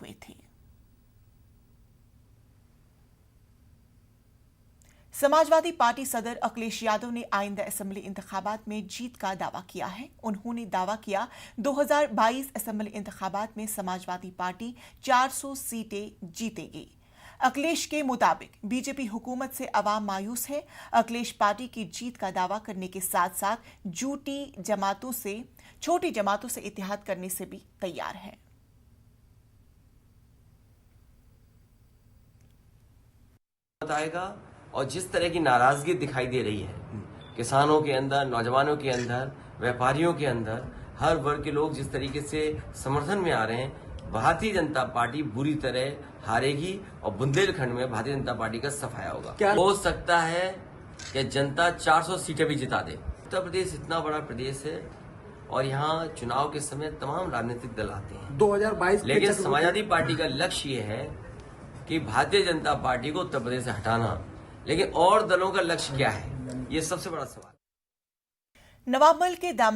हुए थे। समाजवादी पार्टी सदर अखिलेश यादव ने आइंदा असेंबली इंतखाबात में जीत का दावा किया है। उन्होंने दावा किया 2022 असेंबली इंतखाबात में समाजवादी पार्टी 400 सीटें जीतेगी। अखिलेश के मुताबिक बीजेपी हुकूमत से अवाम मायूस है। अखिलेश पार्टी की जीत का दावा करने के साथ साथ छोटी जमातों से इत्तेहाद करने से भी तैयार है। बताएगा और जिस तरह की नाराजगी दिखाई दे रही है किसानों के अंदर, नौजवानों के अंदर, व्यापारियों के अंदर, हर वर्ग के लोग जिस तरीके से समर्थन में आ रहे हैं, भारतीय जनता पार्टी बुरी तरह हारेगी और बुंदेलखंड में भारतीय जनता पार्टी का सफाया होगा। क्या हो सकता है कि जनता 400 सीटें भी जिता दे। उत्तर प्रदेश इतना बड़ा प्रदेश है और यहाँ चुनाव के समय तमाम राजनीतिक दल आते हैं 2022, लेकिन समाजवादी पार्टी का लक्ष्य ये है कि भारतीय जनता पार्टी को उत्तर प्रदेश से हटाना। लेकिन और दलों का लक्ष्य क्या है, ये सबसे बड़ा सवाल। नवाब मलिक के दामाद